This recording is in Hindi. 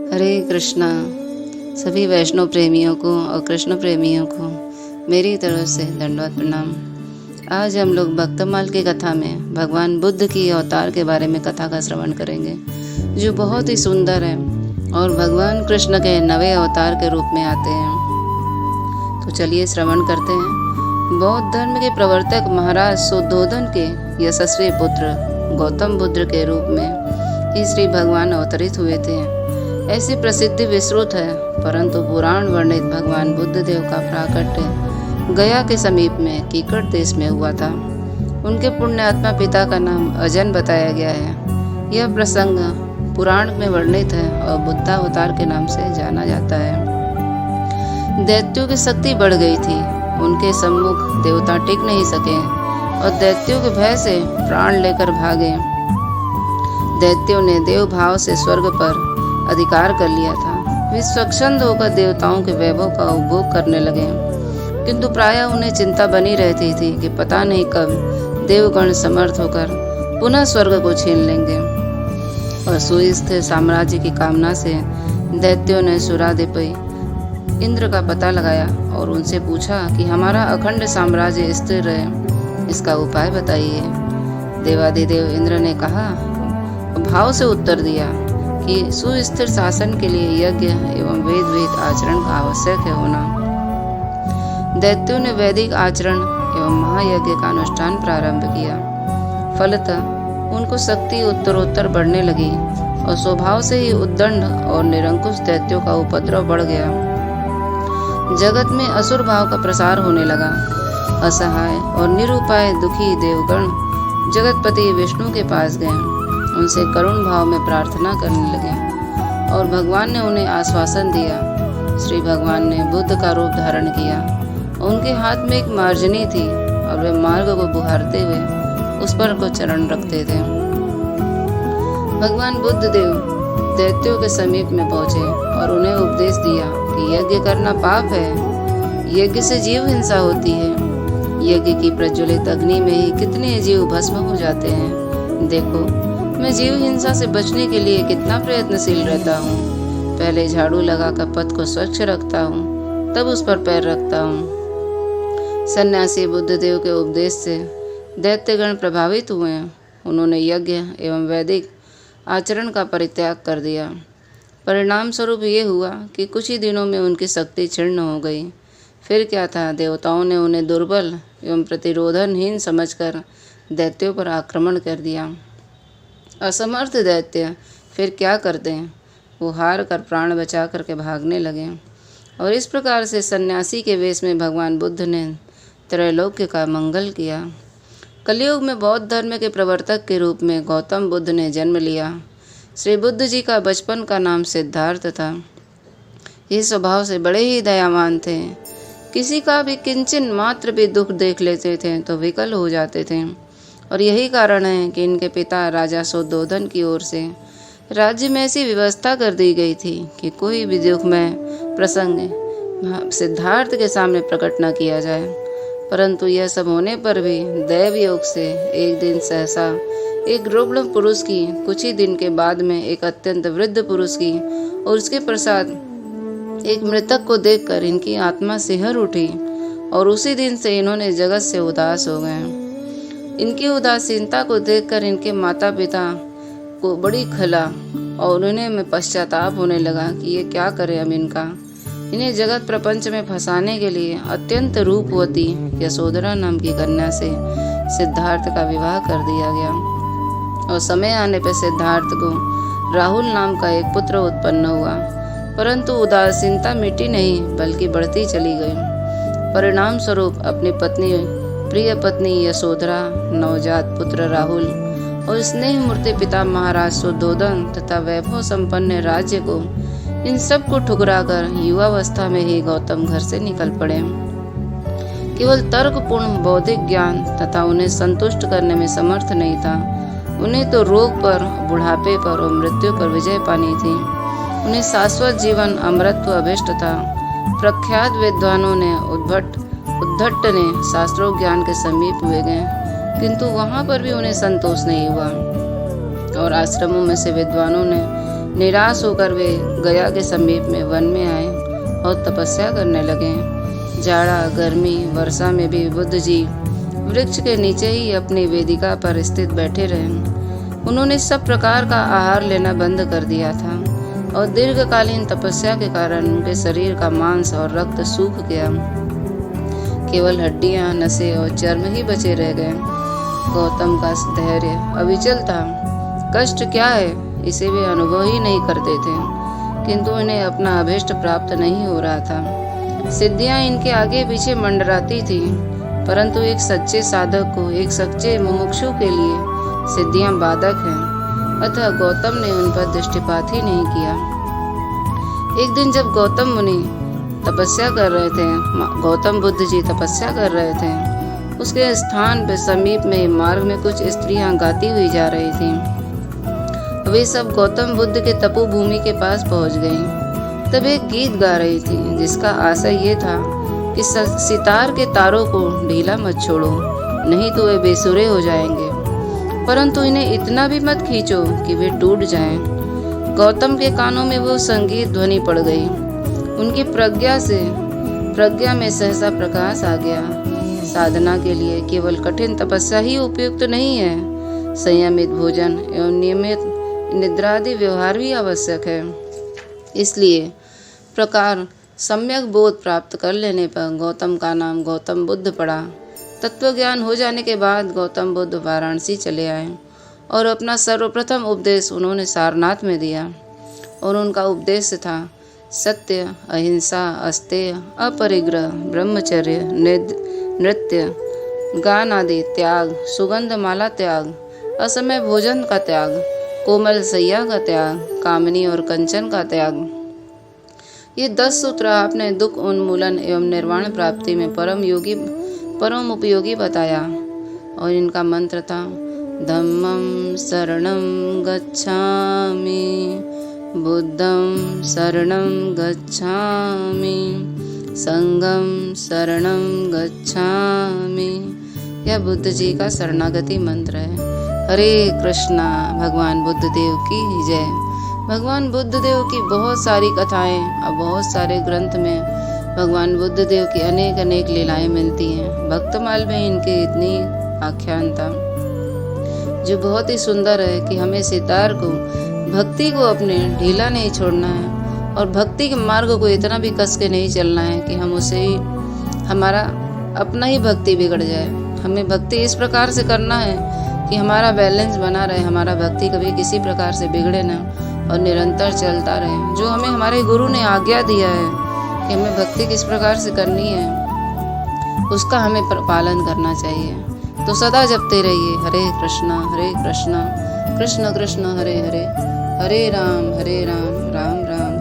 हरे कृष्णा। सभी वैष्णव प्रेमियों को और कृष्ण प्रेमियों को मेरी तरफ से दंडवत प्रणाम। आज हम लोग भक्तमाल की कथा में भगवान बुद्ध की अवतार के बारे में कथा का श्रवण करेंगे, जो बहुत ही सुंदर है और भगवान कृष्ण के नवे अवतार के रूप में आते हैं। तो चलिए श्रवण करते हैं। बौद्ध धर्म के प्रवर्तक महाराज शुद्धोधन के यशस्वी पुत्र गौतम बुद्ध के रूप में ही श्री भगवान अवतरित हुए थे। ऐसी प्रसिद्धि विस्तृत है, परंतु पुराण वर्णित भगवान बुद्ध देव का प्राकट्य गया के समीप में कीकट देश में हुआ था। उनके पुण्यात्मा पिता का नाम अजन बताया गया है। यह प्रसंग पुराण में वर्णित है और बुद्धावतार के नाम से जाना जाता है। दैत्यों की शक्ति बढ़ गई थी। उनके सम्मुख देवता टिक नहीं सके और दैत्यों के भय से प्राण लेकर भागे। दैत्यों ने देव भाव से स्वर्ग पर अधिकार कर लिया था। वे स्वच्छंद होकर देवताओं के वैभव का उपभोग करने लगे, किंतु प्रायः उन्हें चिंता बनी रहती थी कि पता नहीं कब देवगण समर्थ होकर पुनः स्वर्ग को छीन लेंगे। और सुस्थिर साम्राज्य की कामना से दैत्यों ने सुराधिपति इंद्र का पता लगाया और उनसे पूछा कि हमारा अखंड साम्राज्य स्थिर रहे, इसका उपाय बताइए। देवाधिदेव इंद्र ने कहा, भाव से उत्तर दिया कि सुस्थिर शासन के लिए यज्ञ एवं वेद वेद आचरण का आवश्यक है होना। दैत्यों ने वैदिक आचरण एवं महायज्ञ का अनुष्ठान प्रारंभ किया। फलतः उनको शक्ति उत्तरोत्तर बढ़ने लगी और स्वभाव से ही उद्दंड और निरंकुश दैत्यों का उपद्रव बढ़ गया। जगत में असुर भाव का प्रसार होने लगा। असहाय और निरुपाय दुखी देवगण जगतपति विष्णु के पास गए, उनसे करुण भाव में प्रार्थना करने लगे और भगवान ने उन्हें आश्वासन दिया। श्री भगवान ने बुद्ध का रूप धारण किया। उनके हाथ में एक मार्जनी थी और वे मार्ग को बुहारते हुए उस पर को चरण रखते थे। भगवान बुद्ध देव दैत्यों के समीप में पहुंचे और उन्हें उपदेश दिया कि यज्ञ करना पाप है। यज्ञ से जीव हिंसा होती है। यज्ञ की प्रज्वलित अग्नि में ही कितने जीव भस्म हो जाते हैं। देखो, मैं जीव हिंसा से बचने के लिए कितना प्रयत्नशील रहता हूँ। पहले झाड़ू लगाकर पथ को स्वच्छ रखता हूँ, तब उस पर पैर रखता हूँ। सन्यासी बुद्ध देव के उपदेश से दैत्यगण प्रभावित हुए। उन्होंने यज्ञ एवं वैदिक आचरण का परित्याग कर दिया। परिणाम स्वरूप ये हुआ कि कुछ ही दिनों में उनकी शक्ति क्षीण हो गई। फिर क्या था, देवताओं ने उन्हें दुर्बल एवं प्रतिरोधनहीन समझकर दैत्यों पर आक्रमण कर दिया। असमर्थ दैत्य फिर क्या करते हैं, वो हार कर प्राण बचा करके भागने लगे। और इस प्रकार से सन्यासी के वेश में भगवान बुद्ध ने त्रैलोक्य का मंगल किया। कलयुग में बौद्ध धर्म के प्रवर्तक के रूप में गौतम बुद्ध ने जन्म लिया। श्री बुद्ध जी का बचपन का नाम सिद्धार्थ था। ये स्वभाव से बड़े ही दयावान थे। किसी का भी किंचन मात्र भी दुख देख लेते थे तो विकल हो जाते थे। और यही कारण है कि इनके पिता राजा शुद्धोधन की ओर से राज्य में ऐसी व्यवस्था कर दी गई थी कि कोई भी दुखमय प्रसंग सिद्धार्थ के सामने प्रकट न किया जाए। परंतु यह सब होने पर भी दैव योग से एक दिन सहसा एक रुग्ण पुरुष की, कुछ ही दिन के बाद में एक अत्यंत वृद्ध पुरुष की और उसके पश्चात एक मृतक को देखकर इनकी आत्मा सिहर उठी और उसी दिन से इन्होंने जगत से उदास हो गए। इनकी उदासीनता को देखकर इनके माता पिता को बड़ी खला और उन्हें में पश्चाताप होने लगा कि ये क्या करे अब इनका। इन्हें जगत प्रपंच में फंसाने के लिए अत्यंत रूपवती यशोधरा नाम की कन्या से सिद्धार्थ का विवाह कर दिया गया। और समय आने पर सिद्धार्थ को राहुल नाम का एक पुत्र उत्पन्न हुआ। परंतु उदासीनता मिटी नहीं, बल्कि बढ़ती चली गई। परिणाम स्वरूप अपनी पत्नी प्रिय पत्नी यशोधरा, नवजात पुत्र राहुल और स्नेह मूर्ति पिता महाराज शुद्धोधन तथा वैभव संपन्न राज्य को, इन सब को ठुकराकर युवावस्था में ही गौतम घर से निकल पड़े। केवल तर्कपूर्ण बौद्धिक ज्ञान तथा उन्हें संतुष्ट करने में समर्थ नहीं था। उन्हें तो रोग पर, बुढ़ापे पर और मृत्यु पर विजय पानी थी। उन्हें शाश्वत जीवन अमरत्व अभिष्ट था। प्रख्यात विद्वानों ने उद्धट ने शास्त्रों ज्ञान के समीप हुए गए, किंतु वहां पर भी उन्हें संतोष नहीं हुआ। और आश्रमों में से विद्वानों ने निराश होकर वे गया के समीप में वन में आए और तपस्या करने लगे। जाड़ा, गर्मी, वर्षा में भी बुद्ध जी वृक्ष के नीचे ही अपनी वेदिका पर स्थित बैठे रहे। उन्होंने सब प्रकार का आहार लेना बंद कर दिया था और दीर्घकालीन तपस्या के कारण उनके शरीर का मांस और रक्त सूख गया। केवल हड्डियां, नसें और चर्म ही बचे रह गए। गौतम का धैर्य अविचल था। कष्ट क्या है इसे वे अनुभव ही नहीं करते थे, किंतु इन्हें अपना अभीष्ट प्राप्त नहीं हो रहा था। सिद्धियां इनके आगे पीछे मंडराती थी, परंतु एक सच्चे साधक को, एक सच्चे मुमुक्षु के लिए सिद्धियां बाधक हैं। अतः गौतम ने उन पर दृष्टिपात ही नहीं किया। एक दिन जब गौतम बुद्ध जी तपस्या कर रहे थे, उसके स्थान पर समीप में मार्ग में कुछ स्त्रियां गाती हुई जा रही थीं। वे सब गौतम बुद्ध के तपो भूमि के पास पहुंच गईं। तब एक गीत गा रही थी जिसका आशय ये था कि सितार के तारों को ढीला मत छोड़ो, नहीं तो वे बेसुरे हो जाएंगे, परंतु इन्हें इतना भी मत खींचो कि वे टूट जाएं। गौतम के कानों में वो संगीत ध्वनि पड़ गई। उनकी प्रज्ञा में सहसा प्रकाश आ गया। साधना के लिए केवल कठिन तपस्या ही उपयुक्त नहीं है, संयमित भोजन एवं नियमित निद्रा आदि व्यवहार भी आवश्यक है। इसलिए प्रकार सम्यक बोध प्राप्त कर लेने पर गौतम का नाम गौतम बुद्ध पड़ा। तत्व ज्ञान हो जाने के बाद गौतम बुद्ध वाराणसी चले आए और अपना सर्वप्रथम उपदेश उन्होंने सारनाथ में दिया। और उनका उपदेश था सत्य, अहिंसा, अस्तेय, अपरिग्रह, ब्रह्मचर्य, नृत्य, गान आदि त्याग, सुगंध माला त्याग, असमय भोजन का त्याग, कोमल सैया का त्याग, कामनी और कंचन का त्याग। ये 10 सूत्र आपने दुख उन्मूलन एवं निर्वाण प्राप्ति में परम उपयोगी बताया। और इनका मंत्र था धम्मं शरणं गच्छामि, बुद्धं शरणं गच्छामि, संघं शरणं गच्छामि। यह बुद्ध जी का शरणागति मंत्र है। हरे कृष्णा। भगवान बुद्ध देव की जय। भगवान बुद्ध देव की बहुत सारी कथाएं और बहुत सारे ग्रंथ में भगवान बुद्ध देव की अनेक लीलाएं मिलती हैं। भक्तमाल में इनके इतनी आख्यानता जो बहुत ही सुंदर है कि हमें सितार को, भक्ति को अपने ढीला नहीं छोड़ना है और भक्ति के मार्ग को इतना भी कस के नहीं चलना है कि हम उसे ही हमारा अपना ही भक्ति बिगड़ जाए। हमें भक्ति इस प्रकार से करना है कि हमारा बैलेंस बना रहे, हमारा भक्ति कभी किसी प्रकार से बिगड़े ना और निरंतर चलता रहे। जो हमें हमारे गुरु ने आज्ञा दिया है कि हमें भक्ति किस प्रकार से करनी है, उसका हमें पालन करना चाहिए। तो सदा जपते रहिए हरे कृष्णा कृष्ण कृष्ण हरे हरे, हरे राम राम राम